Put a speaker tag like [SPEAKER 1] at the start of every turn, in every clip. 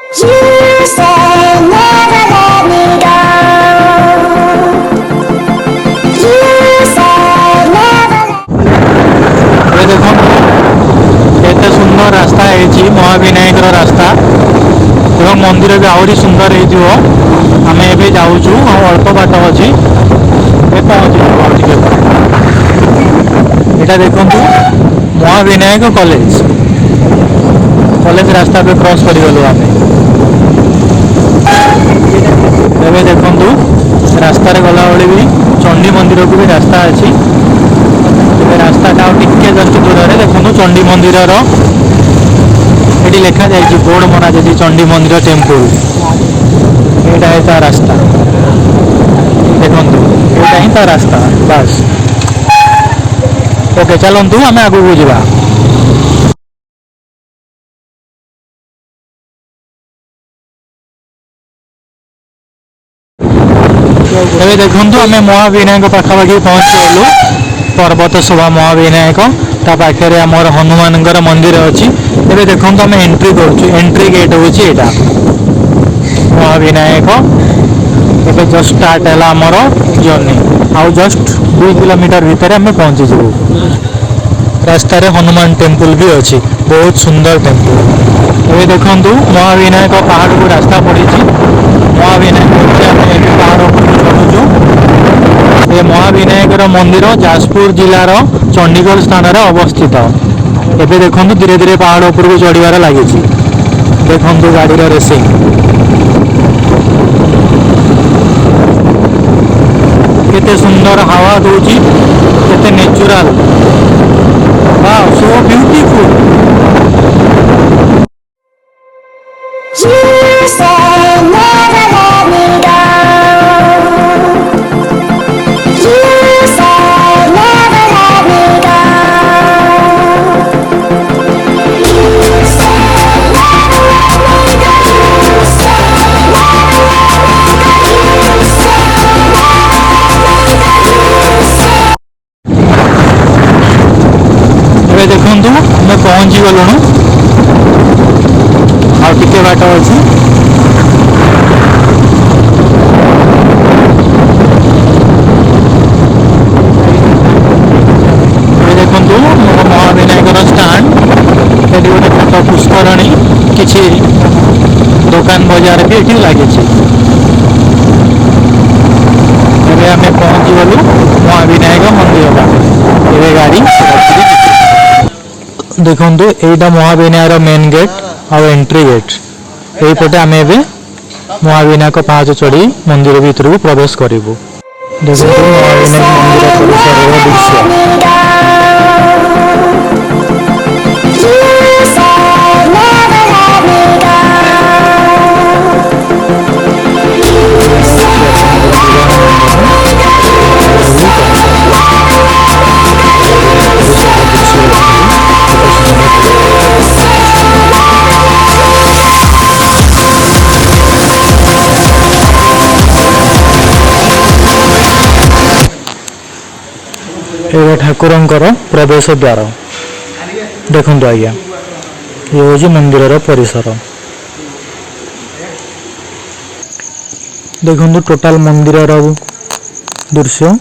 [SPEAKER 1] You say never let me go. You say never
[SPEAKER 2] ये देखो केते सुंदर रास्ता है महाविनायक रास्ता एवं मंदिर भी आहरी सुंदर होमें एवं जाऊँ अल्प बाट अच्छी पहुँची यहाँ देखु महाविनायक कॉलेज कॉलेज रास्ता पे क्रॉस कर गलु आम एवं देखु रास्तार गला बेले भी चंडी मंदिर को भी रास्ता अच्छी रास्ता टे जस्ट दूर में देखो चंडी मंदिर ये लिखा जाए बोर्ड मरा जाए चंडी मंदिर टेम्पल यहाँ है ता रास्ता देखो यहाँ ही ता रास्ता बस ओके चलतु आम आगू को जा एवं देखु आम महाविनायक पाखापाखि पहुँची गलु पर्वत शोभा महाविनायक ता पाखे आमर हनुमान मंदिर अच्छी एवं देखो आम एंट्री एंट्री गेट हूँ यहाँ महाविनायक एवं जस्ट स्टार्ट है आमर जर्नी आउ जस्ट 2 किलोमीटर भितर आम पहुँचीजु रास्ता हनुमान टेम्पल भी अच्छी बहुत सुंदर टेम्पल ये देखु महाविनायक पहाड़ को रास्ता पड़ी महाविनायक पहाड़ को चढ़ुचु ये महाविनायक मंदिर जाजपुर जिलार चंडीगढ़ स्थान में अवस्थित एवं देखो धीरे धीरे पहाड़ उपर को चढ़ार लगी देखु गाड़ी रेसिंग केते सुंदर हवा दूची केते natural wow so beautiful
[SPEAKER 1] You say never let me go. You say never let me go. You say never let me go. You say never let me go. You say
[SPEAKER 2] ए देखु मैं पहुँची गलुणु आटे बाट अच्छी देखु महाविनायक स्टाण ये गोटे छोट पुष्करणी किसी दुकान बजार भी ये लगी आम पहुँची गलु महाविनायक मंदिर ये गाड़ी देखु यहाँ महाविनायक मेन गेट और एंट्री गेट यही पटे आम ए महाविनायक पाहाच चढ़ी मंदिर भीतर को प्रवेश करूँ देखो महाविनायक मंदिर परिसर दृश्य ये ठाकुर प्रवेश द्वार देखु आज्ञा ये हूँ मंदिर परिसर देखु टोटाल मंदिर दृश्य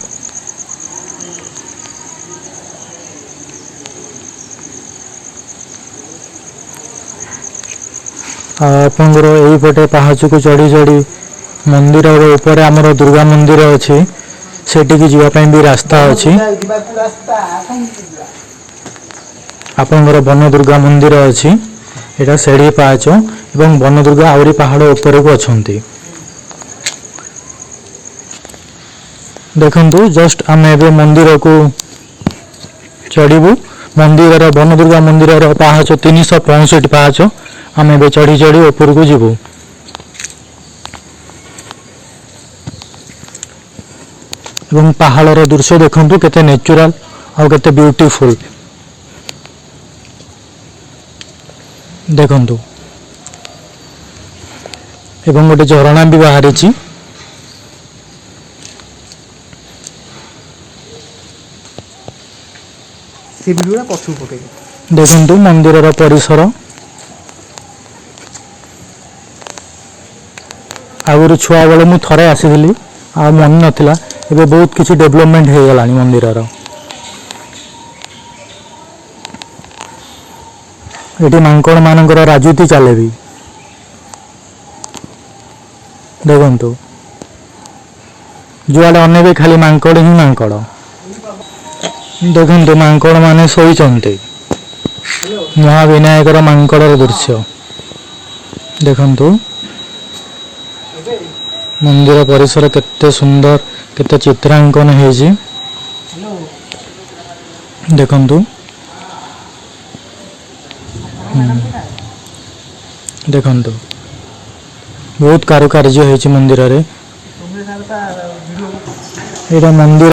[SPEAKER 2] आपंकर यहीपटे पहाच को चढ़ी चढ़ी मंदिर ऊपर आमर दुर्गा मंदिर अच्छी सेठी की जीवाई भी रास्ता अच्छी आपंकर वन दुर्गा मंदिर अच्छी यहाँ सेढ़ी पाहाच एवं वन दुर्गा आहरी पहाड़ ऊपर को अच्छा देखु जस्ट आम ए मंदिर को चढ़ू मंदिर वन दुर्गा मंदिर पाहाच 365 पाहाच आम ए चढ़ी चढ़ी ऊपर को जीवु एवं पहाड़ दृश्य देखु केते नेचुरल और केते ब्यूटीफुल देखु एवं गोटे झरणा भी बाहरी देखु मंदिर परिसर आगुरी छुआ बेले मुझे थरे आसी आ मन नाला एबे बहुत किसी डेवलपमेंट हो गला मंदिर ये मांकड़ मानकर राजनीति चले भी देखु जुआड़े अनेक खाली मांकड़ ही मांकड़ देखु मांकड़ माने शोचंती महाविनायक मांकड़ दृश्य देखु मंदिर परिसर केते सुंदर केते चित्रांकन है देखु देखु बहुत कारुकार्य है मंदिर रे। ये मंदिर